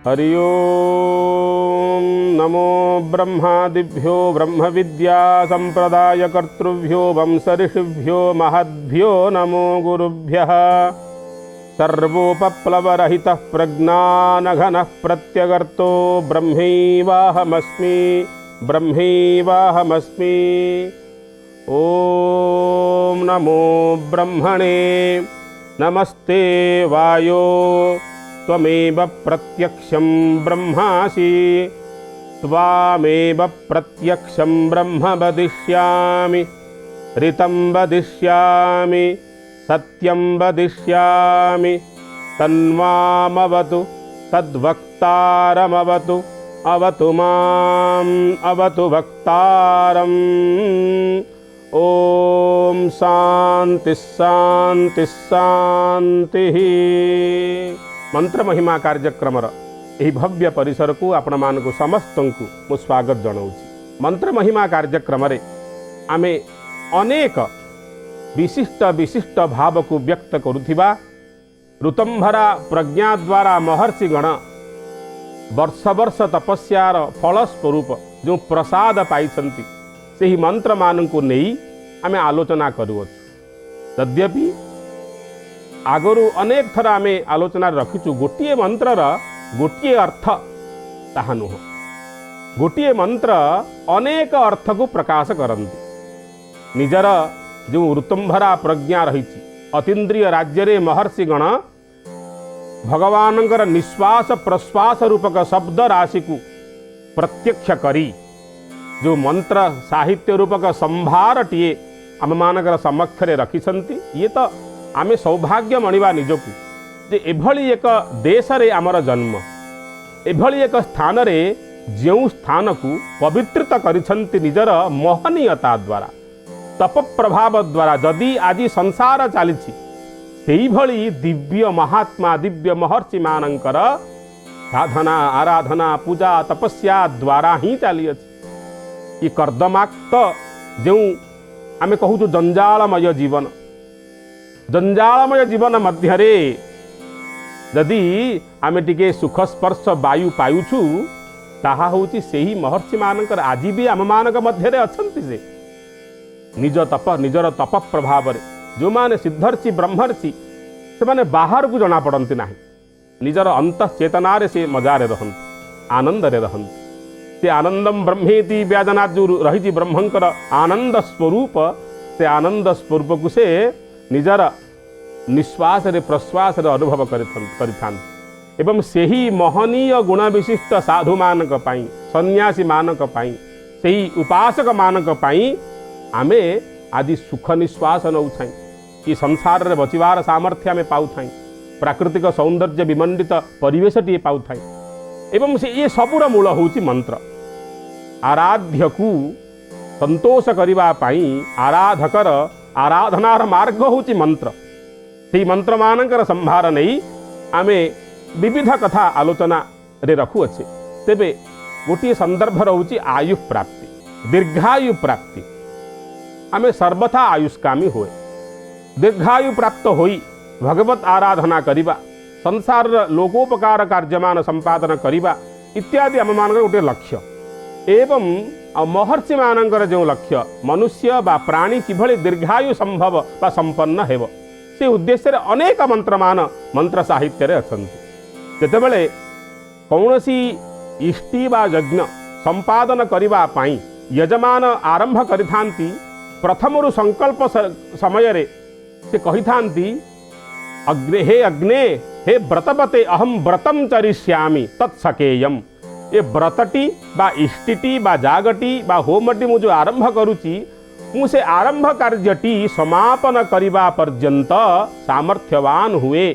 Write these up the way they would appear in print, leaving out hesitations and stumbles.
हरि ओम नमो ब्रह्मादिभ्यो ब्रह्म विद्या संप्रदाय कर्तृभ्यो वंश ऋषिभ्यो महद्भ्यो नमो गुरुभ्यः। सर्वोपप्लवरहितः प्रज्ञानघनः प्रत्यगर्तो ब्रह्मैवाहमस्मि ब्रह्मैवाहमस्मि। ओम नमो ब्रह्मणे नमस्ते वायो त्वमेव प्रत्यक्षं ब्रह्मासि त्वामेव प्रत्यक्षं ब्रह्म वदिष्यामि ऋतं वदिष्यामि सत्यं वदिष्यामि तन्मामवतु तद्वक्तारमवतु अवतु माम् अवतु वक्तारम्। ओम शांति शांति शांति। मंत्र महिमा कार्यक्रमर यही भव्य परिसर को आपण मानक समस्त को मु स्वागत जनाऊँगी। मंत्र महिमा कार्यक्रम रे आमे अनेक विशिष्ट विशिष्ट भाव को व्यक्त करुथिबा ऋतंभरा प्रज्ञा द्वारा महर्षि गण वर्ष वर्ष तपस्यार फल स्वरूप जो प्रसाद पाइछंती से मंत्र मान को नहीं आमे आलोचना करुअछु। यद्यपि आगरू अनेक थर आमे आलोचना रखिचु गोटे मंत्रर गोटे अर्थ ताहा नुह। गोटे मंत्र अनेक अर्थ को प्रकाश करती। निजर जो ऋतंभरा प्रज्ञा रही अतीन्द्रिय राज्य रे महर्षि गण भगवानंकर निश्वास प्रश्वास रूपक शब्द राशि को प्रत्यक्ष करी जो मंत्र साहित्य रूपक संभार टीए आम मानकर समक्षरे रखिछंती। ये तो आमे सौभाग्य मणिबा निजकू जे एभली एक देश रे आमर जन्म एभली एक स्थान रे जो स्थान को पवित्रित करिछंती निजर महनीयता द्वारा तप प्रभाव द्वारा। जदि आज संसार चली भली दिव्य महात्मा दिव्य महर्षि मानकर साधना आराधना पूजा तपस्या द्वारा ही चली ये कर्दमाक्त जो आमे कहूँ जंजालमय जीवन जंजालमय जीवन मध्य जदि आमे टिके सुख स्पर्श वायु पायुछु ताहा होची सेही महर्षि मानकर आज भी आम मानक मध्य अछंती से निजर तप प्रभाव रे जो माने सिद्धर्षि ब्रह्मर्षि से माने बाहर को जना पड़ती ना निजर अंत चेतना रे से मजारे रहंती आनंद रे रहंती। से आनंदम ब्रह्मेति व्याजना जो रही ब्रह्मंकर आनंद स्वरूप से आनंद स्वरूप को से निजर निश्वास रे प्रश्वास रे अनुभव करिथांती। एवं सेही महनीय गुण विशिष्ट साधु मानक पाई सन्यासी मानक पाई सेही उपासक मानक पाई आमे आज सुख निश्वास नौछाई कि संसार रे बचिवार सामर्थ्य आमे पाउथाई प्राकृतिक सौंदर्य विमंडित परिवेश टी पाउथाई। एवं से ये सबुर मूल होची मंत्र। आराध्य को संतोष करिबा पाई आराधकर आराधनार मार्ग होची मंत्र। से मंत्र मानकर संभार नहीं आमे विविध कथा आलोचना रे रखु अच्छे। तेबे गोटे संदर्भ रहउची आयु प्राप्ति दीर्घायु प्राप्ति। आमे सर्वथा आयुष्कामी होए दीर्घायु प्राप्त होई भगवत आराधना करिबा संसार लोकोपकार कार्यमान संपादन करिबा इत्यादि आम मान गोटे लक्ष्य। एवं महर्षि मानकर जो लक्ष्य मनुष्य बा प्राणी किभली दीर्घायु संभव बा संपन्न हेब से उद्देश्य अनेक मंत्र साहित्य रे अछंती। जेतेबेले कौनसी इष्टि बा यज्ञ संपादन करिबा पाई यजमान आरंभ करिथांती प्रथमरु संकल्प समय रे से कहिथांती अग्ने हे व्रतपते अहम व्रतम चरिष्यामि तत्सकेयम। ये व्रतटी बा इष्टिटी बा जागटी बा होमटी मु जो आरंभ करुची मु से आरंभ कार्यटी समापन करिबा पर्यंत सामर्थ्यवान हुए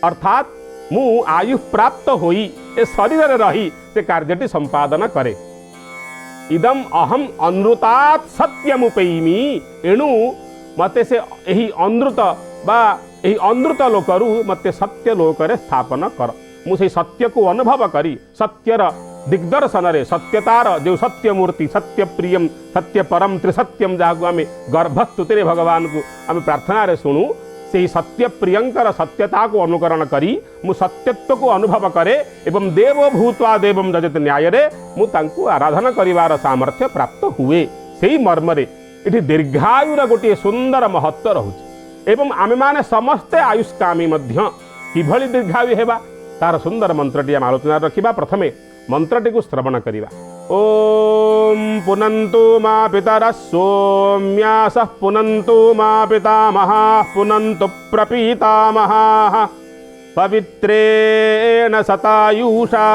अर्थात मु आयु प्राप्त होई ए शरीर रे रही से कार्यटी संपादन करे। इदम अहम अनृतात् सत्यमुपैमि। एणु मते से यही अनृत बा यही अनृत लोकरू मते सत्य लोकरे स्थापन कर। मुझे सत्य को अनुभव करी सत्यर दिग्दर्शन रे सत्यतार जो सत्य मूर्ति सत्य प्रियम सत्य परम त्रिसत्यम जहाँ आम गर्भस्तुति भगवान को आम प्रार्थना रे शुणु से सत्य प्रियंकर सत्यता को अनुकरण करी मु सत्यत्व को अनुभव करे एवं देव भूत्वा देवं जजत न्याय रे मु तांको आराधना करिवार सामर्थ्य प्राप्त हुए सेही मर्मरे इठी दीर्घायुर गोटे सुंदर महत्व रहुछि एवं आमे माने समस्ते आयुष्कामी मध्य किभली दीर्घायु हेबा तार सुंदर मंत्रटी आम आलोचना रखिबा। प्रथमे मंत्रटी को श्रवण करिबा। ओम पुनन्तु मा पितरः सोम्यासः पुनन्तु मा पितामहाः पुनन्तु प्रपीतामहाः पवित्रेण शतायुषा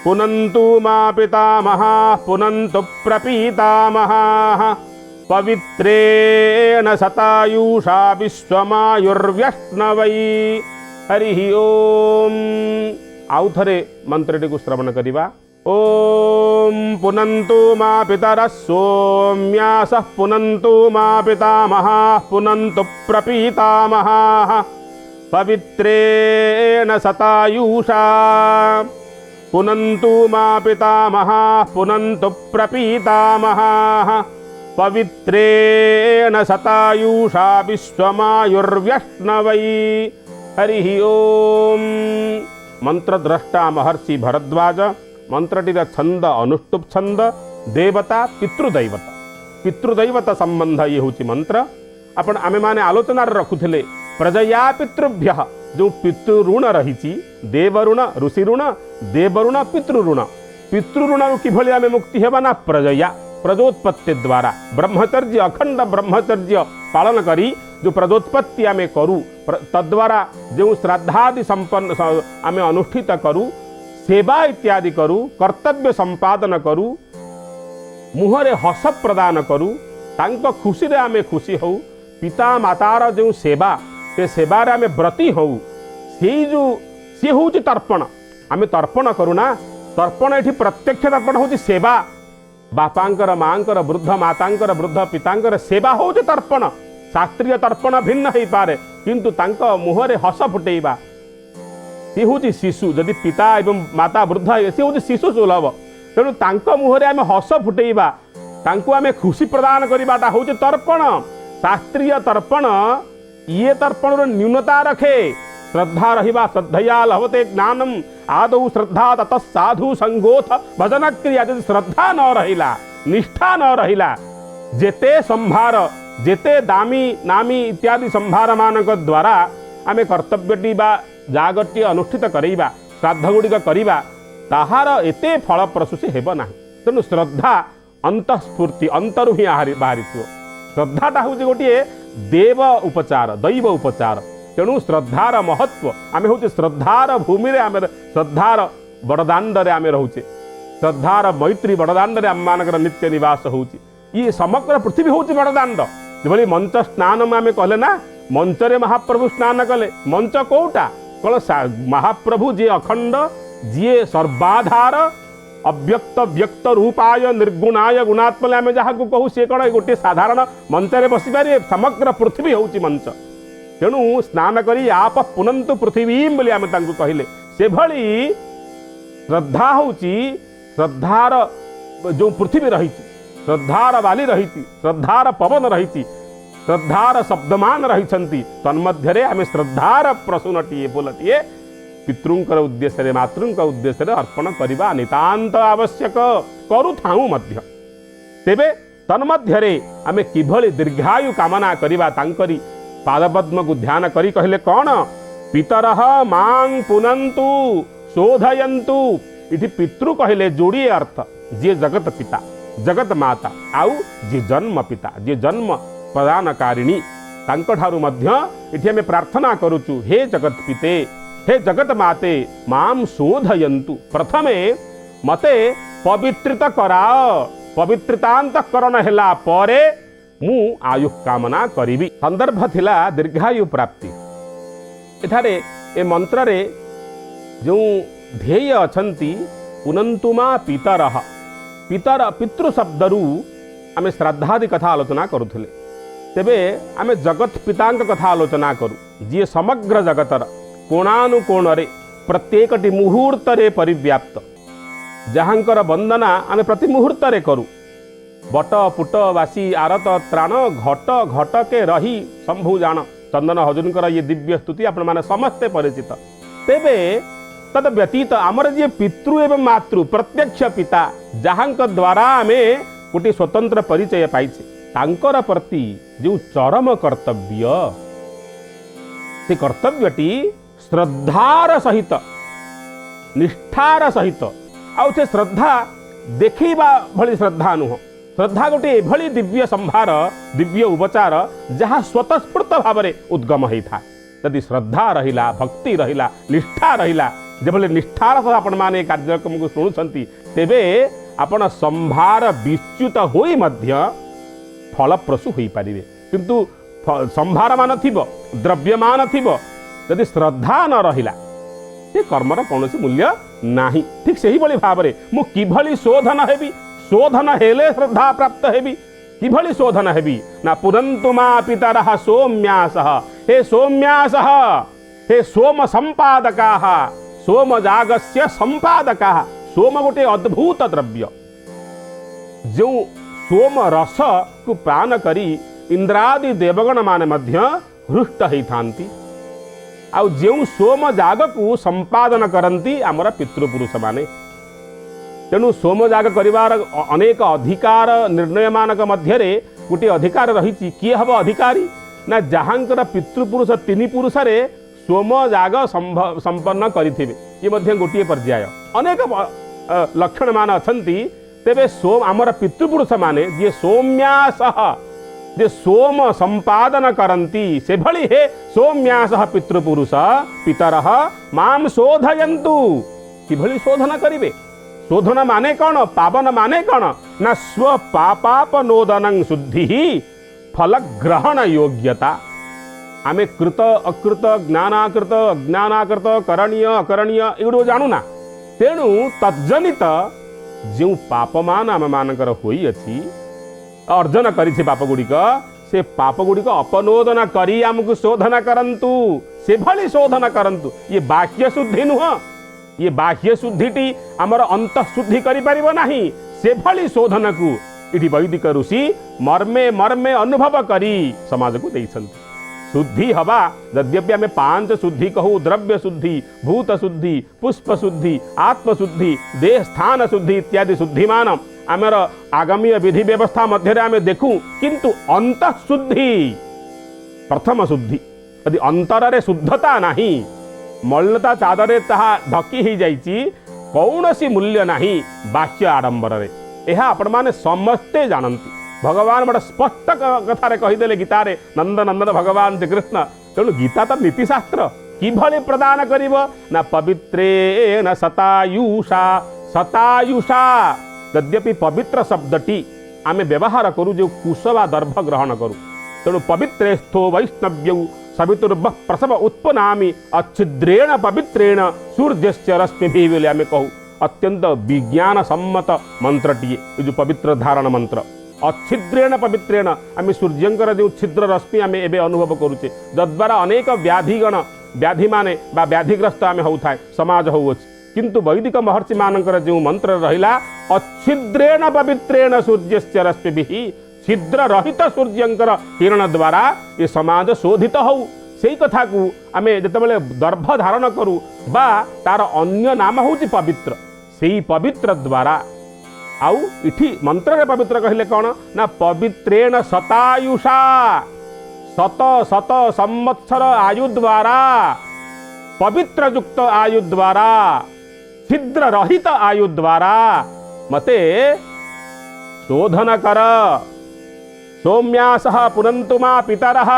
पुनन्तु मा पितामहाः पुनन्तु प्रपीतामहाः पवित्रेण शतायुषा विश्वमायुर्व्यश्नवै। हरि ओम। आउ थरे मंत्रटी को श्रवण करिबा। ओम पुनन्तु मा पितरः सोम्यासः पुनन्तु मा पितामहाः पुनन्तु प्रपीतामहाः पवित्रेण शतायुषा पुनन्तु मा पितामहाः पुनन्तु प्रपीतामहाः पवित्रेण शतायुषा विश्वमायुर्व्यश्नवै। हरि ओम। मंत्रद्रष्टा महर्षि भरद्वाज मंत्रटीर छंद अनुष्टुप छंद देवता पितृदैवता संबंध ये हूँ मंत्र आपण आमे माने आलोचना रखुले प्रजया पितृभ्य जो पितृऋण रही देवऋण ऋषिऋण देवऋण पितृऋण किभली आमे मुक्ति हेबा ना प्रजया प्रजोत्पत्ति द्वारा ब्रह्मचर्य अखंड ब्रह्मचर्य पालन करी जो प्रजोत्पत्ति आमे करू तद्वारा जो श्राद्धादि संपन्न आमे अनुष्ठित करू सेवा इत्यादि करू कर्तव्य संपादन करू मुहरे हस प्रदान करू तांको खुशी रे आमे खुशी हऊ पिता मातार जो सेवा से सेवार आमे व्रती हऊ सी हूँ तर्पण आमे तर्पण करूना तर्पण ये प्रत्यक्ष तर्पण हूँ सेवा बापांकर मांकर वृद्ध मातांकर वृद्ध पितांकर सेवा हूँ तर्पण शास्त्रीय तर्पण भिन्न हो पारे किंतु तांको मुहरे हस फुटेबा सी हूँ शिशु जदि पिता एवं माता वृद्ध सी हूँ शिशु सुलभ तेणु तांको मुहरे आमे हस फुटेबा तांको आमे खुशी प्रदान करवाटा हूँ तर्पण शास्त्रीय तर्पण ये तर्पण न्यूनता रखे श्रद्धा रहिबा श्रद्धया लभते ज्ञानम आदौ श्रद्धा ततः साधु संगोथ भजन क्रिया यदि श्रद्धा न रहिला निष्ठा न रहिला जेते संभार जेते दामी नामी इत्यादि संभार मानक द्वारा आमे कर्तव्यटी बा जागटी अनुष्ठित करेबा श्राद्ध गुड़िक करिबा ताहार एते फल प्रसूसी हेब नाही तेणु श्रद्धा अंतस्फूर्ति अंतरु ही बाहरी श्रद्धाटा हूँ गोटे देव उपचार दैव उपचार तेणु श्रद्धार महत्व आमे हूँ श्रद्धार भूमि रे आमे श्रद्धार बड़दाण्ड आमे रोचे श्रद्धार मैत्री बड़दाण्ड आम मानकर नित्य निवास होची ये समग्र पृथ्वी हूँ बड़दाण्ड जो मंच स्नान आम कहले ना मंचरे महाप्रभु स्नान कले मंच कोटा कौन महाप्रभु जी अखंड जी सर्वाधार अव्यक्त व्यक्त रूपाय निर्गुणाय गुणात्मले आम जहाँ को कहू सी कौन गोटे साधारण मंचरे बसिपारे समग्र पृथ्वी हूँ मंच तेणु स्नान करी आप पुनन्तु पृथ्वी बोली आम कहले से भली श्रद्धा हूँ श्रद्धार जो पृथ्वी रही श्रद्धार बाली रही श्रद्धार पवन रही श्रद्धार शब्दमान रही तन्मध्य आम श्रद्धार प्रसूनटीए बोलटीए पितृंकर उद्देश्य मातृंक उद्देश्य अर्पण करने नितांत आवश्यक करूँ तेबे तन्मध्य आम किभली दीर्घायु कामना करवा तांकरी पादपद्म को ध्यान करी कहले कौन पितरः मां पुनन्तु शोधयन्तु इति पितृ कहले जोड़िए अर्थ जे जगत पिता जगत माता आउ जे जन्म पिता जे जन्म प्रदानकारिणी तांकठारु मध्य इति हमें प्रार्थना करूचु हे जगत पिते हे जगत माते मां शोधयन्तु प्रथमे मते पवित्रित कराओ पवित्रतांतकरण हेला परे मु आयु कामना करी संदर्भ थिला दीर्घायु प्राप्ति एठारे ए मंत्र रे जो ध्येय अछंती पुनन्तु मा पितरः पितर पितृ शब्दरू आमे श्राद्धादि कथा आलोचना करुथिले तेबे आमे जगत पितांक कथा आलोचना करू जी समग्र जगतर कोणानुकोण रे प्रत्येकटी मुहूर्त रे परिव्याप्त जहांकर वंदना आमे प्रति मुहूर्त रे करू बट पुट बासी आरत त्राण घट घट के रही शंभु जान चंदन हजूर ये दिव्य स्तुति आपण मैंने समस्ते परिचित। तेबे तद व्यतीत आमर जी पितृ एवं मातृ प्रत्यक्ष पिता जहां द्वारा आमे गोटे स्वतंत्र परिचय पाइछे तांकर प्रति जो चरम कर्तव्य से कर्तव्यटी श्रद्धार सहित निष्ठार सहित आउ से श्रद्धा देखा भली श्रद्धा नुह। श्रद्धा गोटे एभली दिव्य संभार दिव्य उपचार जहाँ स्वतस्फूर्त भाव में उद्गम होता है। यदि श्रद्धा रहिला भक्ति रहिला निष्ठा रहिला जब निष्ठार सह आपण माने कार्यक्रम को शुणुंट तेबे आपण संभार विच्युत होई मध्य फलप्रसू हो पारे। किंतु संभार मान थिबो द्रव्यमान थिबो यदि श्रद्धा न रहिला ये कर्मर कौन मूल्य नाही। ठीक से ही भाव में मु किभली शोधन हेबी शोधन हेले श्रद्धा प्राप्त हेबी किभली शोधन हेबी ना पुरंतु मा पितरः सोम्यासः हे सोम्यासः हे सोम संपादकाः सोम जागस्य संपादकाः। सोम गोटे अद्भुत द्रव्य जो सोम रस को पान करी इंद्रादि देवगण माने मध्य हृष्ट होइथांती। आउ जो सोम जाग को संपादन करती आमर पितृपुरुष माने। तेणु सोम जाग करिवार अनेक अधिकार निर्णय मानक मध्य गोटे अधिकार रही किए हम अधिकारी ना जहाँकर पितृपुरुष तीन पुरुष सोम जाग संपन्न करिथिबे ये मध्य गोटे पर्याय अनेक लक्षण मान अछंती। तेबे सोम आमर पितृपुरुष माने जे सौम्यासः जे सोम संपादन करती से भली हे सौम्यासः पितृपुरुष पितरः माम शोधयन्तु किभली शोधन करिवे। शोधन माने कौन पावन माने कौन ना स्व पापापनोदनं शुद्धि फल ग्रहण योग्यता। आमे कृत अकृत ज्ञानाकृत अज्ञानाकृत करणीय अकरणीय एगुड़ जानूना। तेणु तज्जनित जो पापमान आम मानकर होई अछि अर्जन करिछे पाप गुड़िक से पाप गुड़िक अपनोदन करी आमको शोधन करंतु से भली शोधन करंतु। ये बाह्य शुद्धि नुह ये बाह्य शुद्धिटी आमर अंत शुद्धि करि परिबो नाही। से भली शोधन को इति वैदिक ऋषि मर्मे मर्मे अनुभव करी समाज को देइछन्ति। शुद्धि हवा यद्यपि आम पांच शुद्धि कहू द्रव्य शुद्धि भूत शुद्धि पुष्प शुद्धि आत्म शुद्धि देह स्थान शुद्धि इत्यादि शुद्धिमान आमर आगामी विधि व्यवस्था मध्य आम देखू। किंतु अंत शुद्धि प्रथम शुद्धि यदि अंतर शुद्धता नहीं मलिनता चादरे ताहा ढकी ही जाइछि कौनसी मूल्य नहीं बाह्य आडंबर रे। यह आपण माने समस्ते जानती। भगवान बड़ा स्पष्ट कथारे कहीदेले गीतारे नंदनंदन भगवान श्री कृष्ण। तेणु गीता तो नीतिशास्त्र किभली प्रदान करिव ना पवित्रेण शतायुषा शतायुषा। यद्यपि पवित्र शब्दटी आमे व्यवहार करू जो कुशवा दर्भ ग्रहण करू। तेणु पवित्रेस्थो वैष्णव्यौ सवितुर्भ प्रसव उत्पन्नामि अच्छिद्रेण पवित्रेण सूर्यस्य रश्मिभिः बोले आमे कहू। अत्यंत विज्ञान सम्मत मंत्रटीए जो पवित्र धारण मंत्र। अच्छिद्रेण पवित्रेण आम सूर्यंकर जो छिद्र रश्मि आम एवं अनुभव करुचे जद्वारा अनेक व्याधिगण व्याधि माने बा व्याधिग्रस्त आम होता समाज होउछि। किंतु वैदिक महर्षि मानकर जो मंत्र रहिला अच्छिद्रेण पवित्रेण सूर्यस्य रश्मिभिः छिद्र रहित सूर्यंकर किरण द्वारा ये समाज शोधित हो। सेई कथा को आम जितेबाला दर्भ धारण करूँ बा तार अन्य नाम होउछि पवित्र। सेई पवित्र द्वारा आउ इठी मंत्र रे पवित्र कहले कौन ना पवित्रेण शतायुषा शत शत संवत्सर आयु द्वारा पवित्र युक्त आयु द्वारा छिद्र रहित आयु द्वारा मते शोधन कर। सौम्यासः पुनन्तु मा पितरः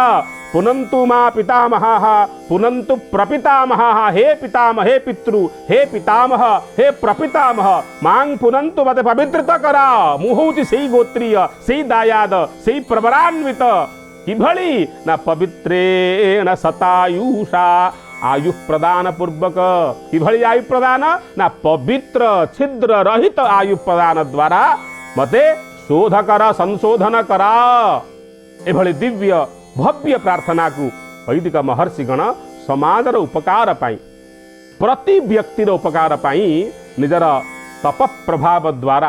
पुनन्तु मा पितामहः पुनन्तु प्रपितामहः। हे पितामह हे पितृ हे पितामह हे प्रपितामह मांग पुनन्तु मते पवित्रत करा। मुहूति सेई गोत्रीय सेई दायाद सेई प्रवरान्वित किभली ना पवित्रेण शतायुषा आयु प्रदान पूर्वक। किभली आयु प्रदान ना पवित्र छिद्र रहित आयु प्रदान द्वारा मते शोध कर संशोधन करा। एभली दिव्य भव्य प्रार्थना को वैदिक महर्षिगण समाजर उपकार पाई प्रति व्यक्तिर उपकार पाई निजर तप प्रभाव द्वारा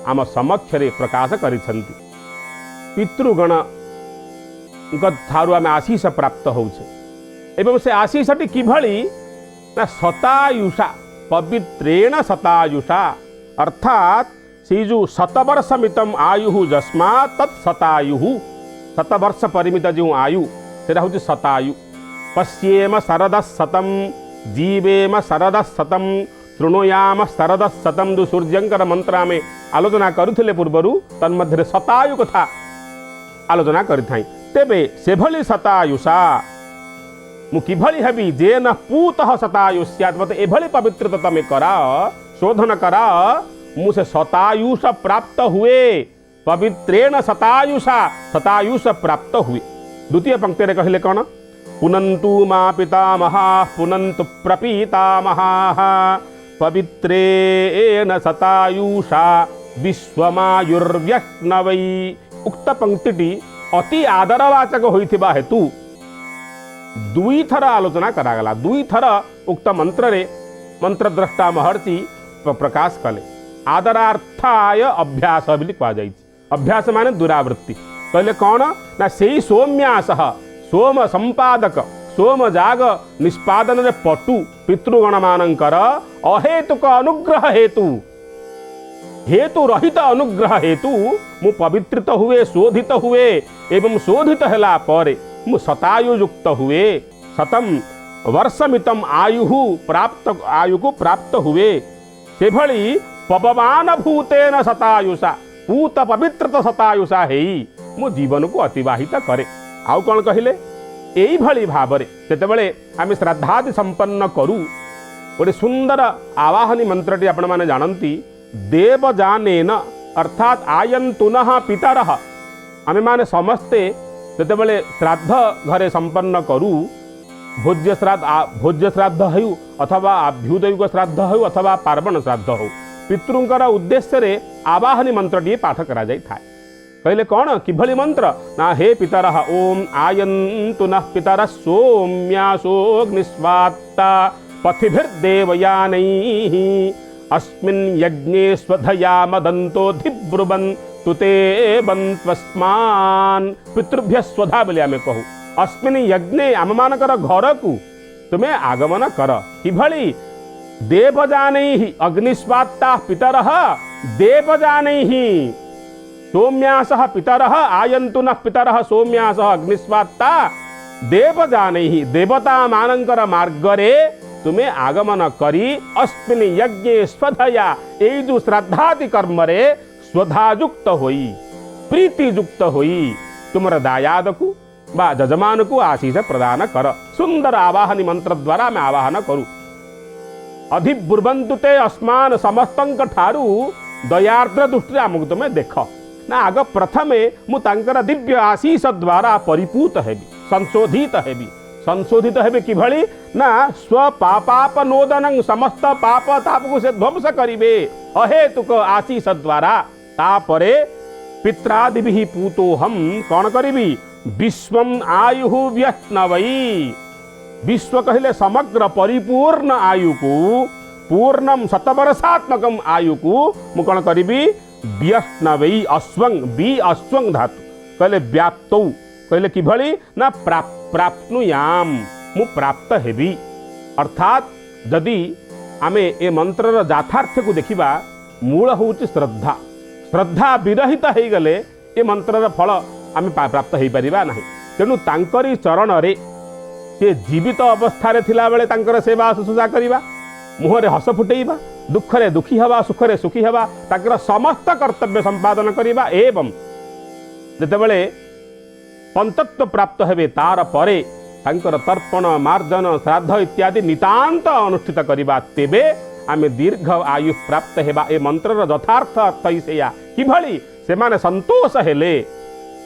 आम समक्षरे प्रकाश करिसंति। पितृगण ठारू आम आशीष प्राप्त होचे एवं से आशीषटी किभली ना शतायुषा पवित्रेण शतायुषा अर्थात से जो शतवर्षमितम आयु जस्मा तत्शतायु 7 वर्ष परिमित जो आयु से हूँ शतायु पश्येम शरदशतम जीवेम शरदशतम तृणुयाम शरदशतम जो सूर्यंकर मंत्र आम आलोचना करुले पूर्वर तन्मध्य शतायु कथा आलोचना करिथाई तेबे सेभली शतायुषा मु किभली हेबी जेन पूतः शतायुष्यात् मते एभली पवित्रता तमे करा शोधन करा मु से शतायुष प्राप्त हुए पवित्रेण शतायुषा शतायुष प्राप्त हुए। द्वितीय पंक्ति रे कहले कौन पुनन्तु मा पितामहा पुनन्तु प्रपीतामहा पवित्रेण शतायुषा विश्वमायुर्व्यक्नवै। उक्त पंक्तिटी अति आदरवाचक होइथिबा हेतु दुई थर आलोचना करागला। दुई थर उक्त मंत्र रे मंत्रद्रष्टा महर्षि प्रकाश कले। आदरार्थाय अभ्यास बोली कहा जाइछि। अभ्यास माने दुरावृत्ति कहले कौन ना सेई सोम्यास सोम संपादक सोम जाग निष्पादन रे पटु पितृगण मानकर अहेतुक अनुग्रह हेतु हेतु रहित अनुग्रह हेतु मु पवित्रित हुए शोधित हुए एवं शोधित हैला परे मु शतायु युक्त हुए शतम वर्षमितम आयु को प्राप्त हुए से भली पवमान भूतेन शतायुषा पूत पवित्रत शतायुषा हेई मु जीवन को अतिवाहित करे। आउ कौन कहले एई भली भाबरे जेतेबेले आमे श्रद्धादि संपन्न करू गोटे सुंदर आवाहनी मंत्रटी आपण माने जानंती देवजानेन अर्थात आयंतुनः पितरः आमे माने समस्ते जेतेबेले श्राद्ध घरे संपन्न करू भोज्य श्राद्ध हो अथवा अभ्युदयिक श्राद्ध हो अथवा पार्वण श्राद्ध हो पितृंकर उद्देश्य रे आवाहनी मंत्रटी पाठ करा जाय थाए। कहले कौन किभली मंत्र ना हे पितरः ओम आयन्तुनः पितरः सौम्यासोऽग्निस्वात्ता पथिभिर्देवयानैः अस्मिन् यज्ञे स्वधया मदन्तोऽधिब्रुवन् तुते बन्त्वस्मान् पितृभ्य स्वधा बोली आमे कहू अस्मिन् यज्ञे आम मानकर घर को तुम्हें आगमन कर किभली देवजानैः अग्निस्वात्ता पितरः देवजानैः सौम्यासः पितरः आयन्तुनः पितरः सौम्यासः अग्निस्वात्ता देवजानैः देवता मानकर मार्गरे तुम्हें आगमन करी अस्मिन् यज्ञे स्वधया एई जो श्रद्धादि कर्म रे स्वधायुक्त होई प्रीतियुक्त होई तुमर दायाद को बा जजमान को आशीष प्रदान कर। सुंदर आवाहनी मंत्र द्वारा मैं आवाहन करू अधिब्रुवन्तु ते अस्मान समस्तंक ठारू दयार्द्र दृष्टि आमको तुम देख ना आग प्रथमे मु तांकर दिव्य आशीष द्वारा परिपूत हेबी संशोधित हेबी किभली ना स्व पापाप नोदनं समस्त पाप ताप को से ध्वंस करिवे अहेतुक आशीष द्वारा तापरे पित्रादिभिः पूतो हम कौन करिवी विश्वम आयु व्यक्नवै। विश्व कहले समग्र परिपूर्ण आयु को पूर्णम शतवर्षात्मकम आयु को मु कौन करिवी व्यक्नवै अश्वंग बी अश्वंग धातु कहले व्याप्तौ कहले किभली ना प्राप्नुयाम मु प्राप्त हेबी। अर्थात यदि आमे ए मंत्रर यथार्थ को देखिबा मूल होउची श्रद्धा श्रद्धा विरहित हो गले ए मंत्रर फल आमे प्राप्त हो पारिबा नाही। तेणु तांकरी चरण रे से जीवित अवस्था रे थिला बेले तांकर सेवा शुश्रूषा करिबा मुहरे हस फुटेइबा दुखरे दुखी हवा सुखरे सुखी हवा तांकर समस्त कर्तव्य संपादन करिबा एवं जेतेबेले पंचत्व प्राप्त हेबे तार परे तांकर तर्पण मार्जन श्राद्ध इत्यादि नितांत अनुष्ठित करिबा तेबे आमे दीर्घ आयु प्राप्त हेबा। ए मंत्रर यथार्थ अर्थ सेया किभली से माने संतोष हेले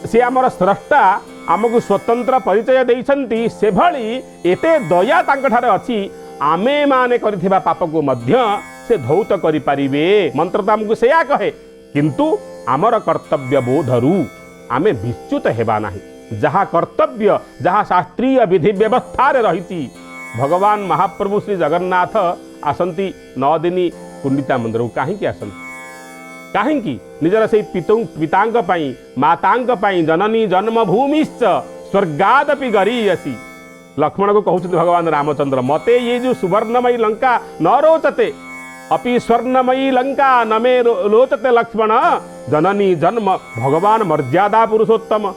से आमर स्रष्टा आमको स्वतंत्र परिचय देइछंती से भली एते दया तांक ठारे अछि आमे माने करिथिबा पाप को मध्य से धौत करि परिबे। मंत्र तो आमको सेया कहे किंतु आमर कर्तव्य बोधरू आमे विच्युत हेबा नाही। जहाँ कर्तव्य जहाँ शास्त्रीय विधि व्यवस्था रे रहिति भगवान महाप्रभु श्री जगन्नाथ आसंती 9 दिन कुंडिता मंदिर को काहेकि आसंती काहेकि निजर से पितांग पाई मातांग पाई जननी जन्मभूमिश्च स्वर्गादपि गरीयसी। लक्ष्मण को कहते भगवान रामचंद्र मते ये जो सुवर्णमयी लंका न रोचते अपि स्वर्णमयी लंका न मे रोचते लक्ष्मण जननी जन्म भगवान मर्यादा पुरुषोत्तम।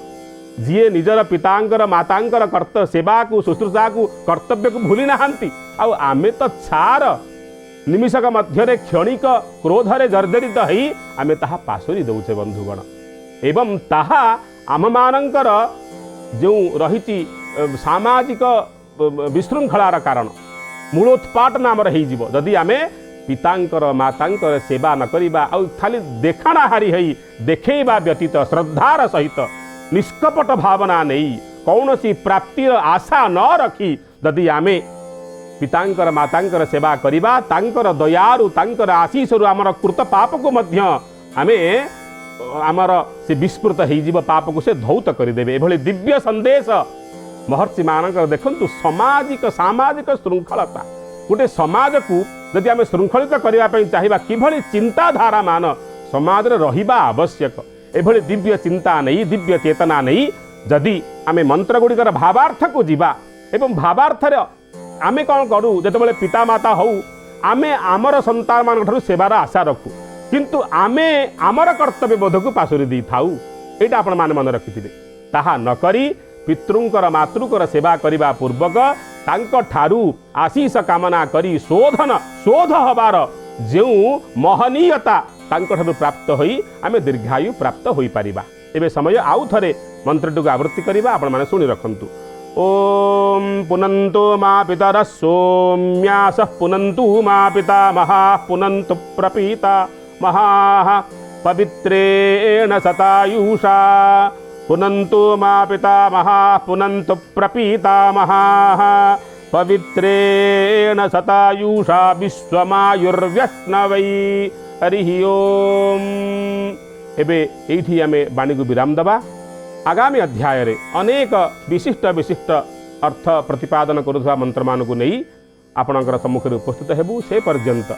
जी निजर पितांकर मातांकर कर्तव्य सेवा को शुश्रूषा को कर्तव्य को भूली नहांती आमे तो छार निमिषक मध्य क्षणिक क्रोधरे जर्जरित हई आमे ताहा पासोरी दौचे बंधुगण। एवं ताहा आम मानकर जो रही सामाजिक विशृंखलार कारण मूलोत्पाट नाम हो जदि आमे पितांकर मातांकर सेवा न करिबा आ खाली देखाणा हारी हई देखैबा व्यतीत श्रद्धार सहित निष्कपट भावना नहीं कौनसी प्राप्तिर आशा न रखी जदि आमे पितांकर मातांकर सेवा करिबा तांकर दयारु तांकर आशीषरु आमर कृत पाप को मध्य आमे आमर से विस्मृत हो पाप को से धौत करदेवे। एभली दिव्य संदेश महर्षि मानकर देखंतु सामाजिक सामाजिक श्रृंखलता गोटे समाज को जदि आम श्रृंखलित करने चाहिए किभली चिंताधारा मान समाज रे रहिबा आवश्यक एभली दिव्य चिंता नहीं दिव्य चेतना नहीं जदि आम मंत्र गुड़िकर भावार्थ को जीवा एवं भावार्थ आमे कौन करूँ जिते पिता माता हौ आमे आमर संतान मान सेवार आशा रखू किंतु आमे आमर कर्तव्य बोध को पासुरी दी थाऊ यहाँ आपण माने मन रखिथिबे ताहा न करी पितृंकर मातृकर सेवा करिबा पूर्वक तांक ठारू आशीष कामना करी शोध हबार जो महनीयता तांक ठारू प्राप्त होई आमे दीर्घायु प्राप्त होई परिबा। एबे समय आउ थरे मंत्रटू को आवृत्ति करिबा आपण माने सुनि रखंतु। ओम पुनंतो मा पितरः सोम्यासः पुनंतु मा पितामहः पुनंतु प्रपीता महाः पवित्रेण शतायुषा पुनंतु मा पितामहः पुनंतु प्रपीतामहाः पवित्रेण शतायुषा विश्वमायुर्व्यश्नवै। हरि ओम। एबे एठी आमे बाणी को विराम दबा। आगामी अध्याय रे अनेक विशिष्ट विशिष्ट अर्थ प्रतिपादन करुवा मंत्र मान को नहीं आपणकर सम्मुखें उपस्थित हेबु। से पर्यंत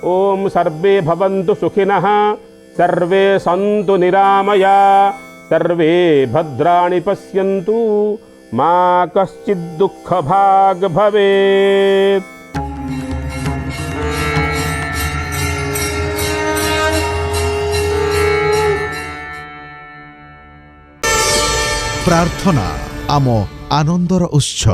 ओम सर्वे भवन्तु सुखिनः सर्वे सन्तु निरामया सर्वे भद्राणि पश्यन्तु मा कश्चित् दुःख भाग भवेत्। प्रार्थना आम आनंदर उत्स।